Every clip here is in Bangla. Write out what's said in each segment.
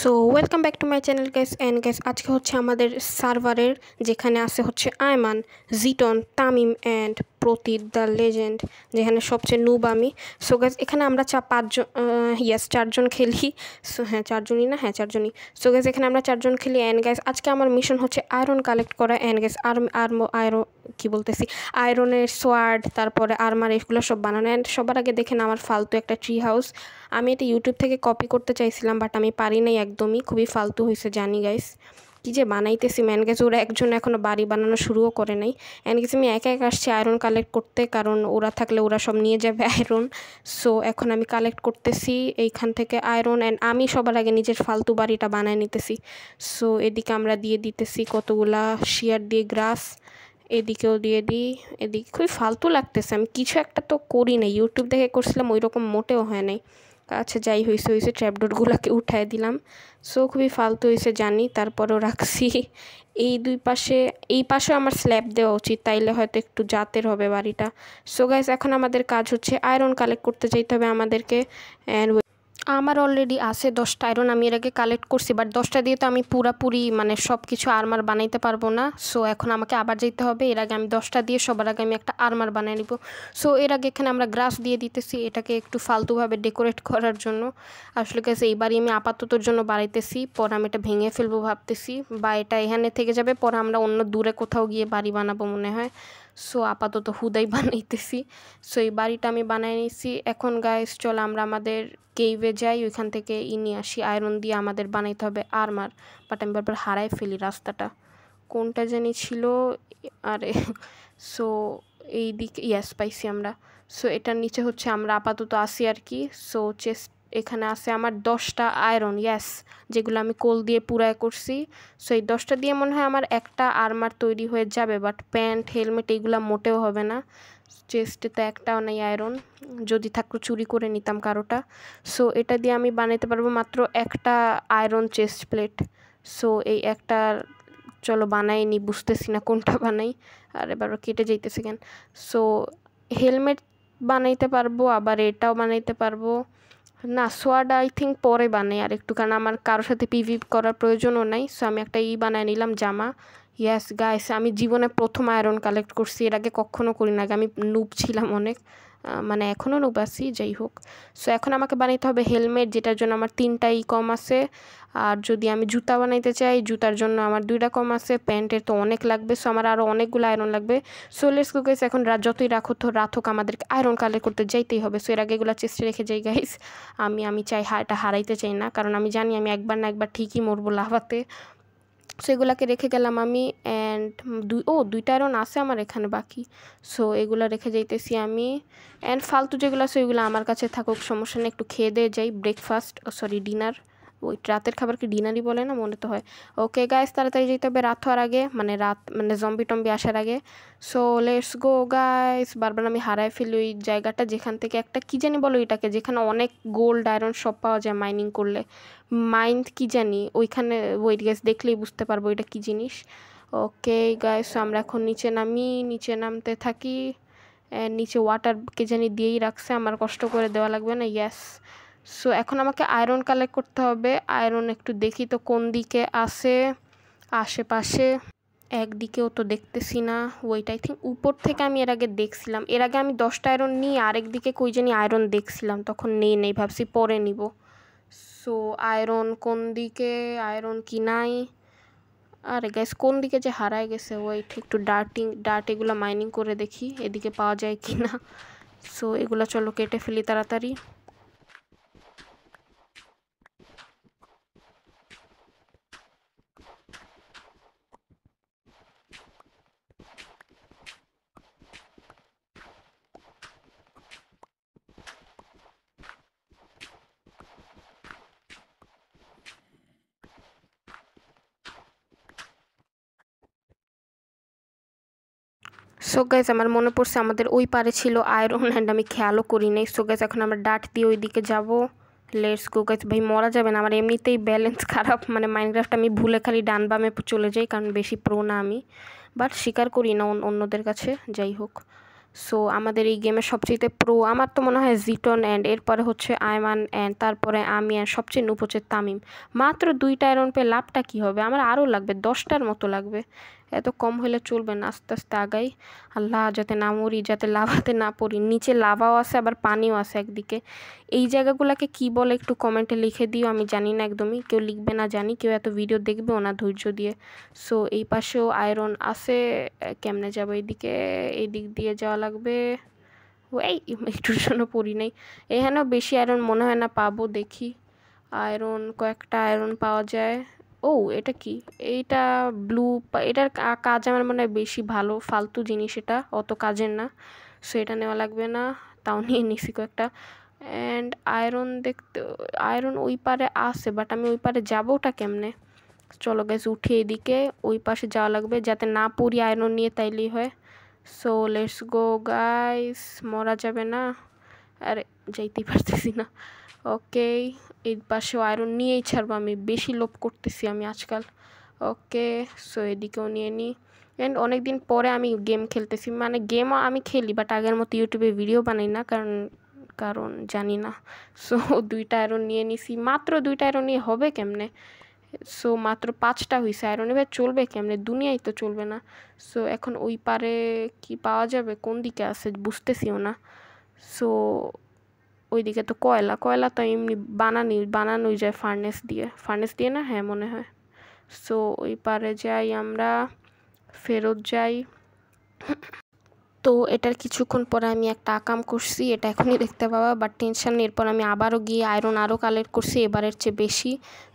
So welcome back to my channel guys and guys আজকে হচ্ছে আমাদের সার্ভারের যেখানে আছে হচ্ছে Ayman, Jiton, Tamim and Pratik the legend, যেখানে সবচেয়ে নুব আমি। সো গাইস এখানে আমরা চারজন খেলি। সো হ্যাঁ চারজনই। সো গাইস এখানে আমরা চারজন খেলি অ্যান্ড গাইস আজকে আমার মিশন হচ্ছে আয়রন কালেক্ট করা অ্যান্ড গাইস আয়রনের সোয়ার্ড, তারপরে আর্মার, এগুলো সব বানানো। অ্যান্ড সবার আগে দেখেন আমার ফালতু একটা ট্রি হাউস। আমি এটা ইউটিউব থেকে কপি করতে চাইছিলাম বাট আমি পারি নাই, একদমই খুবই ফালতু হয়েছে জানি গাইস। কী যে বানাইতেছি ম্যান গেছে, ওরা একজন এখনও বাড়ি বানানো শুরুও করে নাই। অ্যান্ড গেছে আমি একা আসছি আয়রন কালেক্ট করতে, কারণ ওরা থাকলে ওরা সব নিয়ে যাবে আয়রন। সো এখন আমি কালেক্ট করতেছি এইখান থেকে আয়রন, অ্যান্ড আমি সবার আগে নিজের ফালতু বাড়িটা বানায় নিতেছি। সো এদিকে আমরা দিয়ে দিতেছি কতগুলা শিয়ার দিয়ে গ্রাস, এদিকেও দিয়ে দিই। এদিকে খুবই ফালতু লাগতেছে, আমি কিছু একটা তো করি না, ইউটিউব দেখে করছিলাম ওই রকম মোটেও হয় নাই। আচ্ছা যাই হয়েছে ট্র্যাপডোরগুলোকে উঠায় দিলাম। সো খুবই ফালতু হয়েছে জানি, তারপরেও রাখছি। এই পাশে আমার স্ল্যাব দেওয়া উচিত, তাইলে হয়তো একটু জাতের হবে বাড়িটা। সো গাইস এখন আমাদের কাজ হচ্ছে আয়রন কালেক্ট করতে যাইতে হবে আমাদেরকে। অ্যান্ড আমার অলরেডি আছে 10টা আয়রন, আমি এর আগে কালেক্ট করছি, বাট 10টা দিয়ে তো আমি পুরাপুরি মানে সব কিছু আর্মার বানাইতে পারবো না। সো এখন আমাকে আবার যেতে হবে, এর আগে আমি 10টা দিয়ে সবার আগে আমি একটা আর্মার বানিয়ে নিব। সো এর আগে এখানে আমরা গ্রাস দিয়ে দিতেছি, এটাকে একটু ফালতুভাবে ডেকোরেট করার জন্য। আসলে কাছে এইবারই আমি আপাততর জন্য বাড়াইতেছি, পরে আমি এটা ভেঙে ফেলবো ভাবতেছি, বা এটা এখানে থেকে যাবে, পরে আমরা অন্য দূরে কোথাও গিয়ে বাড়ি বানাবো মনে হয়। সো আপাতত হুদাই বানাইতেছি। সো এই বাড়িটা আমি বানিয়ে নিছি। এখন গাইস চলো আমরা আমাদের কেইভে যাই, ওইখান থেকে নিয়ে আসি আয়রন দিয়ে আমাদের বানাইতে হবে আর্মার। বাট আমি বারবার হারাই ফেলি রাস্তাটা, কোনটা জানি ছিল। আরে সো এই দিকে ইয়াস পাইছি আমরা। সো এটার নিচে হচ্ছে আমরা আপাতত আসি আর কি। সো চেস্ট এখানে আছে আমার 10টা আয়রন, ইয়াস, যেগুলো আমি কোল দিয়ে পুরাই করছি। সো এই 10টা দিয়ে মনে হয় আমার একটা আর্মার তৈরি হয়ে যাবে, বাট প্যান্ট হেলমেট এইগুলো মোটেও হবে না। চেস্টে তো একটাও নেই আয়রন, যদি থাকতো চুরি করে নিতাম কারোটা। সো এটা দিয়ে আমি বানাইতে পারবো মাত্র একটা আয়রন চেস্ট প্লেট। সো এই একটা চলো বানাই নি, বুঝতেছি না কোনটা বানাই, আর এবার কেটে যাইতেছে কেন। সো হেলমেট বানাইতে পারবো, আবার এটাও বানাইতে পারবো না। সোয়াড আই থিঙ্ক পরে বানাই আর একটু, কারণ আমার কারোর সাথে পিভি করার প্রয়োজনও নাই। সো আমি একটা বানায় নিলাম জামা। ইয়াস গাইস আমি জীবনে প্রথম আয়রন কালেক্ট করছি, এর আগে কখনও করি না, আমি নুব ছিলাম অনেক, মানে এখনও নুব আছি, যাই হোক। সো এখন আমাকে বানাইতে হবে হেলমেট, যেটার জন্য আমার 3টা কম আছে। আর যদি আমি জুতা বানাইতে চাই, জুতার জন্য আমার 2টা কম আছে। প্যান্টের তো অনেক লাগবে, সো আমার আরও অনেকগুলো আয়রন লাগবে। সো লেটস গো গাইস, এখন যতই রাখুক আমাদেরকে আয়রন কালেক্ট করতে যাইতেই হবে। সো এর আগে এগুলো চেষ্টা রেখে যাই গাইস। আমি চাই এটা হারাইতে চাই না, কারণ আমি জানি আমি একবার না একবার ঠিকই মরবো লাভাতে। সো এগুলাকে রেখে গেলাম আমি। অ্যান্ড 2টা আয়রন আছে আমার এখানে বাকি। সো এগুলো রেখে যাইতেছি আমি। অ্যান্ড ফালতু যেগুলো আছে ওইগুলো আমার কাছে থাকুক, সমস্যা নেই। একটু খেয়ে দিয়ে যাই, ডিনার, ওই রাতের খাবারকে ডিনারই বলে না, মনে তো হয়। ওকে গাইস তাড়াতাড়ি যেতে হবে রাত হওয়ার আগে, মানে জম্বি টম্বি আসার আগে। So let's go guys. বারবার আমি হারাই ফেলি ওই জায়গাটা, যেখান থেকে একটা কী জানি বলো এটাকে, যেখানে অনেক গোল্ড আয়রন সব পাওয়া যায় মাইনিং করলে। মাইন্ড কি জানি ওইখানে, ওয়েট গাইস দেখলেই বুঝতে পারবো এটা কী জিনিস। ওকে গাইস আমরা এখন নিচে নামতে থাকি। নিচে ওয়াটার কে জানি দিয়েই রাখছে, আমার কষ্ট করে দেওয়া লাগবে না। ইয়াস। সো এখন আমাকে আয়রন কালেক্ট করতে হবে। আয়রন একটু দেখি তো কোন দিকে আছে, আশেপাশে একদিকেও তো দেখতেছি না। ওইটা আই থিঙ্ক উপর থেকে আমি এর আগে দেখছিলাম, এর আগে আমি 10টা আয়রন নিয়ে আরেকদিকে কই জানি আয়রন দেখছিলাম, তখন নেই ভাবছি পরে নিব। সো আয়রন কোন দিকে, আয়রন কি নাই, আরে গ্যাস কোন দিকে যে হারায় গেছে। ওইট একটু ডার্ট এগুলো মাইনিং করে দেখি এদিকে পাওয়া যায় কি না। সো এগুলো চলো কেটে ফেলি তাড়াতাড়ি। সো গাইজ আমার মনে পড়ছে আমাদের ওই পারে ছিল আয়রন, অ্যান্ড আমি খেয়ালও করি নাই। সো গাইজ এখন আমরা ডার্ট দিয়ে ওই দিকে যাবো। Let's go guys. ভাই মরা যাবে না, আমার এমনিতেই ব্যালেন্স খারাপ, মানে মাইনক্রাফট আমি ভুলে খালি ডান বামে চলে যাই, কারণ বেশি প্রো না আমি, বাট স্বীকার করি না অন্যদের কাছে, যাই হোক। সো আমাদের এই গেমের সবচেয়ে প্রো আমার তো মনে হয় জিটন অ্যান্ড এরপরে হচ্ছে আয়মান অ্যান্ড তারপরে আমি অ্যান্ড সবচেয়ে নুব হচ্ছে তামিম। মাত্র 2টা আয়রন পেয়ে লাভটা কী হবে? আমার আরও লাগবে, 10টার মতো লাগবে। এত কম হলে চলবে না, আস্তে আস্তে আগাই। আল্লাহ যাতে না মরি, যাতে লাভাতে না পড়ি। নিচে লাভাও আছে আবার পানিও আছে একদিকে। এই জায়গাগুলোকে কি বলে একটু কমেন্টে লিখে দিও, আমি জানি না একদমই, কেউ লিখবে না জানি, কেউ এত ভিডিও দেখবেও না ধৈর্য দিয়ে। সো এই পাশেও আয়রন আছে, কেমনে যাবো এইদিকে? এই দিক দিয়ে যাওয়া লাগবে। এই একটুর জন্য পড়ি নাই। এখানেও বেশি আয়রন মনে হয় না পাবো, দেখি। আয়রন কয়েকটা আয়রন পাওয়া যায়। ও এটা কি? এইটা ব্লু, এটার কাজ আমার মনে হয় বেশি ভালো, ফালতু জিনিস, এটা অত কাজের না। সো এটা নেওয়া লাগবে না, তাও নিয়ে নিছি কয়েকটা। অ্যান্ড আয়রন দেখতে, আয়রন ওই পারে আছে, বাট আমি ওই পারে যাবোটা কেমনে? চলো গাইস উঠি, এদিকে ওই পাশে যাওয়া লাগবে, যাতে না পড়ি আয়রন নিয়ে, তাইলেই হয়। সো লেটস গো গাইস, মরা যাবে না। আরে যাইতেই পারতেছি না। ওকে, এই পাশেও আয়রন নিয়েই ছাড়বো, আমি বেশি লোভ করতেছি আমি আজকাল। ওকে, সো এদিকেও নিয়ে নিই। অ্যান্ড অনেক দিন পরে আমি গেম খেলতেছি, মানে গেমও আমি খেলি বাট আগের মতো ইউটিউবে ভিডিও বানাই না, কারণ জানি না। সো 2টা আয়রন নিয়ে নিছি, মাত্র 2টা আয়রন নিয়ে হবে কেমনে? সো মাত্র 5টা হয়েছে, আয়রন এবার চলবে কেমনে? দুনিয়ায় তো চলবে না। সো এখন ওই পারে কি পাওয়া যাবে? কোন দিকে আছে বুঝতেছিও না। সো ওইদিকে তো কয়লা তো এমনি বানানোই যায় ফার্নেস দিয়ে না, হ্যাঁ মনে হয়। সো ওই পারে যাই আমরা, ফেরত যাই। তো এটার কিছুক্ষণ পরে আমি একটা আকাম করছি, এটা এখনই দেখতে পাবা, বাট টেনশন নেই, এরপর আমি আবারও গিয়ে আয়রন আরও কালেক্ট করছি, এবারের চেয়ে বেশি।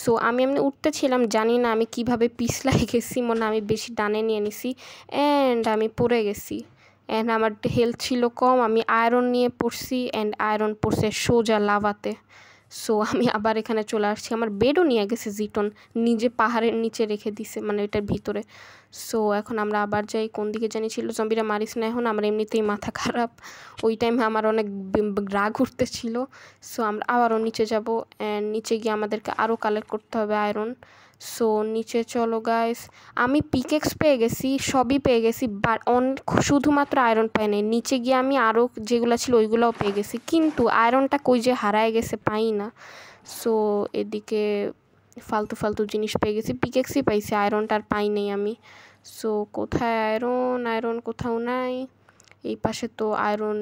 সো আমি এমনি উঠতেছিলাম, জানি না আমি কিভাবে পিছলাই গেছি, মনে আমি বেশি ডানে নিয়ে নিছি অ্যান্ড আমি পড়ে গেছি। অ্যান্ড আমার হেলথ ছিল কম, আমি আয়রন নিয়ে পড়ছি অ্যান্ড আয়রন পড়ছে সোজা লাভাতে। সো আমি আবার এখানে চলে আসছি, আমার বেডও নিয়ে গেছে জিটন, নিজে পাহাড়ের নিচে রেখে দিছে, মানে এটার ভিতরে। সো এখন আমরা আবার যাই, কোন দিকে জানি ছিল, জম্বিরা মারিস না এখন, আমার এমনিতেই মাথা খারাপ, ওই টাইমে আমার অনেক রাগ উঠতেছিল। সো আমরা আবারও নিচে যাব অ্যান্ড নিচে গিয়ে আমাদেরকে আরও কালেক্ট করতে হবে আয়রন। সো নিচে চলো গাইস, আমি পিকেক্স পেয়ে গেছি, সবই পেয়ে গেছি, বাট শুধুমাত্র আয়রন পাই নাই। নিচে গিয়ে আমি আরও যেগুলো ছিল ওইগুলোও পেয়ে গেছি, কিন্তু আয়রনটা কই যে হারায় গেছে পাই না। সো এদিকে ফালতু জিনিস পেয়ে গেছি, পিকেক্সই পাইছি, আয়রনটা আর পাই নেই আমি। সো কোথায় আয়রন কোথাও নাই। এই পাশে তো আয়রন,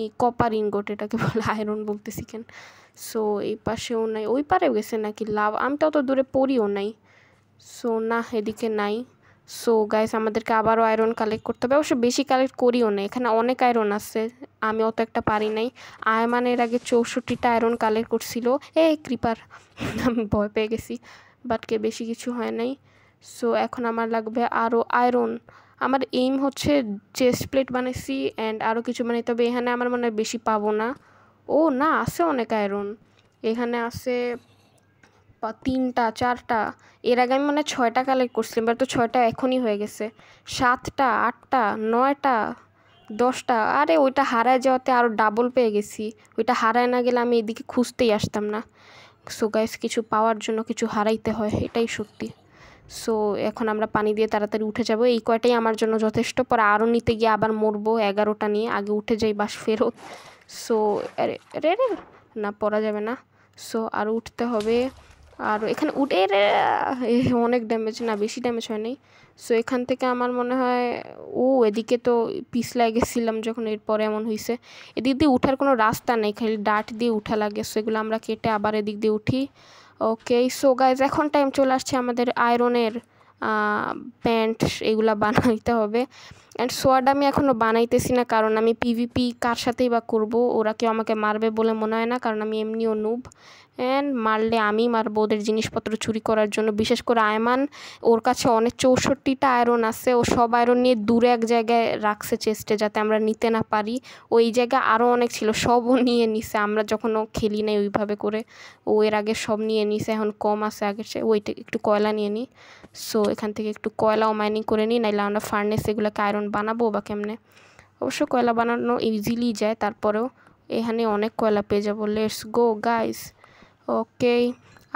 এই কপার ইনগট এটাকে বলে, আয়রন বলতেছি কেন। সো এই পাশেও নাই, ওই পারেও গেছে নাকি লাভ, আমি তো অত দূরে পড়িও নাই। সো না এদিকে নাই। সো গাইস আমাদেরকে আবারও আয়রন কালেক্ট করতে হবে, অবশ্য বেশি কালেক্ট করিও না, এখানে অনেক আয়রন আছে, আমি অত একটা পারি নাই। আয়মানের আগে 64টা আয়রন কালেক্ট করছিল, ক্রিপার আমি ভয় পেয়ে গেছি, বাট বেশি কিছু হয় নাই। সো এখন আমার লাগবে আরও আয়রন। আমার এইম হচ্ছে চেস্ট প্লেট বানাইছি অ্যান্ড আরও কিছু বানাইতে হবে, এখানে আমার মনে হয় বেশি পাবো না। ও না, আছে অনেক আয়রন, এখানে আছে 3টা 4টা, এর আগে আমি মানে 6টা কালেক্ট করছিলাম, এবার তো 6টা এখনই হয়ে গেছে, 7টা 8টা 9টা 10টা। আরে ওইটা হারায় যাওয়াতে আরও ডাবল পেয়ে গেছি, ওইটা হারায় না গেলে আমি এদিকে খুঁজতেই আসতাম না। সো গাইস কিছু পাওয়ার জন্য কিছু হারাইতে হয়, এটাই সত্যি। সো এখন আমরা পানি দিয়ে তাড়াতাড়ি উঠে যাব, এই কয়টাই আমার জন্য যথেষ্ট, পরে আরও নিতে গিয়ে আবার মরবো 11টা নিয়ে, আগে উঠে যাই বাস ফেরত। সো আরে রে রে না, পড়া যাবে না। সো আরও উঠতে হবে, আর এখানে উঠে অনেক ড্যামেজ, না বেশি ড্যামেজ হয় নাই। সো এখান থেকে আমার মনে হয়, এদিকে তো পিছলাই গেছিলাম যখন, এরপরে এমন হয়েছে। এদিক দিয়ে উঠার কোনো রাস্তা নেই, খালি ডাট দিয়ে উঠা লাগে, সেগুলো আমরা কেটে আবার এদিক দিয়ে উঠি। ওকে সো গাইজ এখন টাইম চলে আসছে আমাদের আয়রনের প্যান্ট এগুলা বানাইতে হবে। অ্যান্ড সোয়াড আমি এখনও বানাইতেছি না, কারণ আমি পিভিপি কার সাথেই বা করবো, ওরা কেউ আমাকে মারবে বলে মনে হয় না, কারণ আমি এমনিও নুব, অ্যান্ড মারলে আমি মারবো ওদের জিনিসপত্র চুরি করার জন্য। বিশেষ করে আয়মান, ওর কাছে অনেক 64টা আয়রন আছে, ও সব আয়রন নিয়ে দূরে এক জায়গায় রাখছে চেস্টে, যাতে আমরা নিতে না পারি। ওই জায়গায় আরও অনেক ছিল, সবও নিয়ে নিছে, আমরা যখন ও খেলি নাই ওইভাবে করে, ও এর আগে সব নিয়ে নিছে, এখন কম আছে আগের চেয়ে। ওইটা একটু কয়লা নিয়ে নিই। সো এখান থেকে একটু কয়লাও মাইনিং করে নিই, নাইলে আমরা ফার্নেস এগুলোকে আয়রন বানাবো বা কেমনে। অবশ্য কয়লা বানানো ইজিলি যায়, তারপরেও এখানে অনেক কয়লা পেয়ে যাবো। Let's go guys. ওকে,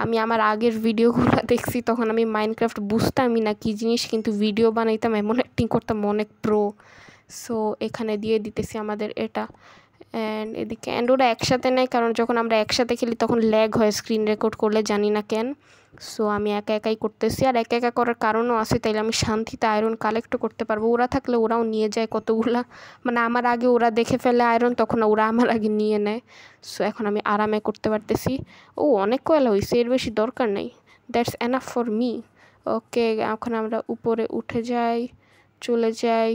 আমি আমার আগের ভিডিওগুলো দেখছি, তখন আমি মাইনক্রাফট বুঝতামই না কী জিনিস, কিন্তু ভিডিও বানাইতাম, এমন অ্যাক্টিং করতাম অনেক প্রো। সো এখানে দিয়ে দিতেছি আমাদের এটা অ্যান্ড এদিকে অ্যান্ড ওরা একসাথে নেয়, কারণ যখন আমরা একসাথে খেলি তখন ল্যাগ হয় স্ক্রিন রেকর্ড করলে, জানি না কেন। সো আমি একা একাই করতেছি, আর একা একা করার কারণও আছে, তাইলে আমি শান্তিতে আয়রন কালেক্টও করতে পারবো। ওরা থাকলে ওরাও নিয়ে যায় কতগুলা, মানে আমার আগে ওরা দেখে ফেলে আয়রন, তখন ওরা আমার আগে নিয়ে নেয়। সো এখন আমি আরামে করতে পারতেছি। ও অনেক কয়লা হয়েছে, এর বেশি দরকার নেই, দ্যাটস এনাফ ফর মি। ওকে, এখন আমরা উপরে উঠে যাই, চলে যাই।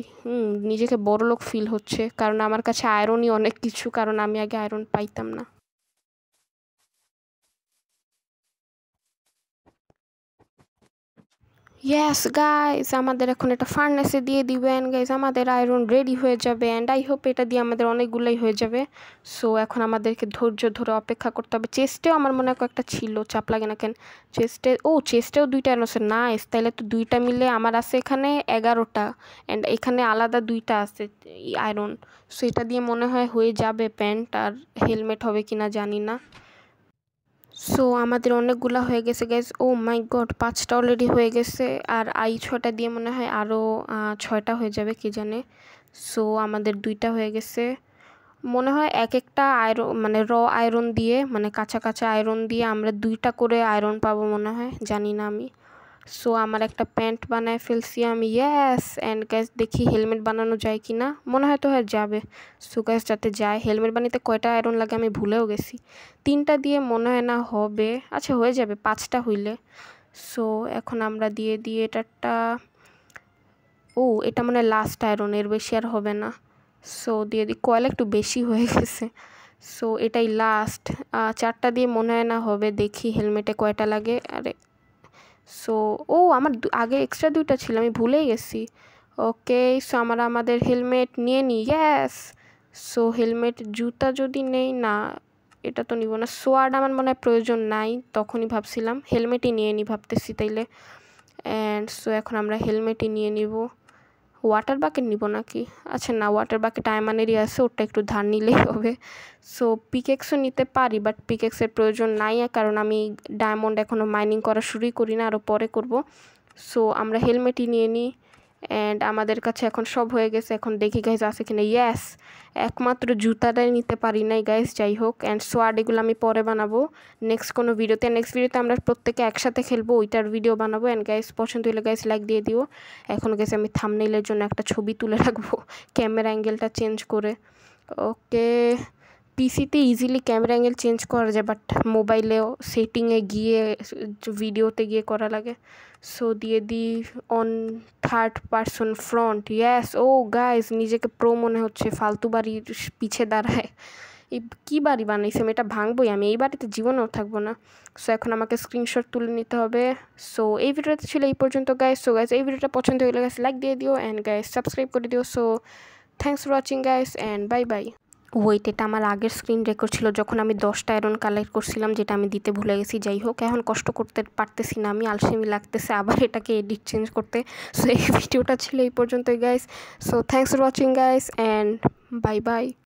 নিজেকে বড়লোক ফিল হচ্ছে, কারণ আমার কাছে আয়রনই অনেক কিছু, কারণ আমি আগে আয়রন পাইতাম না। ইয়েস গাইস, আমাদের এখন এটা ফার্নেসে দিয়ে দিবেন গাইস, আমাদের আয়রন রেডি হয়ে যাবে অ্যান্ড আই হোপ এটা দিয়ে আমাদের অনেকগুলোই হয়ে যাবে। সো এখন আমাদেরকে ধৈর্য ধরে অপেক্ষা করতে হবে। চেস্টেও আমার মনে হয় কয়েকটা ছিল, চাপ লাগে না কেন চেস্টেও 2টা আয়রন আছে, নাইস। তাইলে তো 2টা মিলে আমার আছে এখানে 11টা অ্যান্ড এখানে আলাদা 2টা আছে আয়রন। সো এটা দিয়ে মনে হয় হয়ে যাবে প্যান্ট, আর হেলমেট হবে কিনা জানি না। সো আমাদের অনেকগুলা হয়ে গেছে গাইজ, ও মাই গড 5টা অলরেডি হয়ে গেছে, আর 6টা দিয়ে মনে হয় আরও 6টা হয়ে যাবে কি জানে। সো আমাদের 2টা হয়ে গেছে মনে হয়। এক একটা আয়রন মানে আয়রন দিয়ে, মানে কাঁচা কাঁচা আয়রন দিয়ে আমরা 2টা করে আয়রন পাবো মনে হয়, জানি না আমি। সো আমার একটা প্যান্ট বানায় ফেলছি আমি, ইয়েস। অ্যান্ড গ্যাস দেখি হেলমেট বানানো যায় কি না, মনে হয় তো হ্যাঁ যাবে। সো গ্যাস যাতে যায়। হেলমেট বানাতে কয়টা আয়রন লাগে আমি ভুলেও গেছি, 3টা দিয়ে মনে হয় না হবে, আচ্ছা হয়ে যাবে 5টা হইলে। সো এখন আমরা দিয়ে দিয়ে এটারটা, এটা মানে লাস্ট আয়রন, এর বেশি আর হবে না। সো দিয়ে দিই, কয়েল একটু বেশি হয়ে গেছে। সো এটাই লাস্ট, 4টা দিয়ে মনে হয় না হবে, দেখি হেলমেটে কয়টা লাগে। আরে সো আমার আগে এক্সট্রা 2টা ছিল, আমি ভুলেই গেছি। ওকে, সো আমরা আমাদের হেলমেট নিয়ে নিই, ইয়েস। সো হেলমেট, জুতা যদি নেই না, এটা তো নিব না। সোয়ার্ড আমার মনে হয় প্রয়োজন নাই, তখনই ভাবছিলাম হেলমেটই নিয়ে নিই ভাবতেছি তাইলে। অ্যান্ড সো এখন আমরা হেলমেটই নিয়ে নিব। ওয়াটার বাকেট নিব নাকি, আচ্ছা না, ওয়াটার বাকেট আয়মানেরই আছে, ওটা একটু ধার নিলেই হবে। সো পিকেক্সও নিতে পারি, বাট পিকেক্সের প্রয়োজন নাই, কারণ আমি ডায়মন্ড এখনও মাইনিং করা শুরুই করি না, আরও পরে করব। সো আমরা হেলমেটই নিয়ে নিই অ্যান্ড আমাদের কাছে এখন সব হয়ে গেছে। এখন দেখি গাইজ আছে কিনা, ইয়েস। একমাত্র জুতাটাই নিতে পারি নাই গাইজ, যাই হোক। অ্যান্ড সোয়ার্ড এগুলো আমি পরে বানাবো নেক্সট কোনো ভিডিওতে। নেক্সট ভিডিওতে আমরা প্রত্যেকে একসাথে খেলবো, ওইটার ভিডিও বানাবো। অ্যান্ড গাইজ পছন্দ হলে গাইজ লাইক দিয়ে দিও। এখন গেছে আমি থাম্বনেইলের জন্য একটা ছবি তুলে রাখবো ক্যামেরা অ্যাঙ্গেলটা চেঞ্জ করে। ওকে, পিসিতে ইজিলি ক্যামেরা অ্যাঙ্গেল চেঞ্জ করা যায়, বাট মোবাইলেও সেটিংয়ে গিয়ে ভিডিওতে গিয়ে করা লাগে। সো দিয়ে দিই on 3rd person front, yes. Guys নিজেকে প্রো মনে হচ্ছে, ফালতু বাড়ির পিছে দাঁড়ায়। এই কী বাড়ি বানাইছে, আমি এটা ভাঙবই, আমি এই বাড়িতে জীবনেও থাকবো না। সো এখন আমাকে স্ক্রিনশট তুলে নিতে হবে। সো এই ভিডিওটা ছিল এই পর্যন্ত গাইজ। সো গাইজ এই ভিডিওটা পছন্দ হলে গাইজ লাইক দিয়ে দিও অ্যান্ড গাইজ সাবস্ক্রাইব করে দিও। So thanks for watching guys and bye bye. এটা আমার আগের স্ক্রিন রেকর্ড ছিল, যখন আমি 10টা আয়রন কালেক্ট করছিলাম, যেটা আমি দিতে ভুলে গেছি। যাই হোক, এখন কষ্ট করতে পারতেছি না, আমি আলসেমি লাগতেছে আবার এটাকে এডিট চেঞ্জ করতে। সো এই ভিডিওটা ছিল এই পর্যন্তই guys. So thanks for watching guys and bye bye.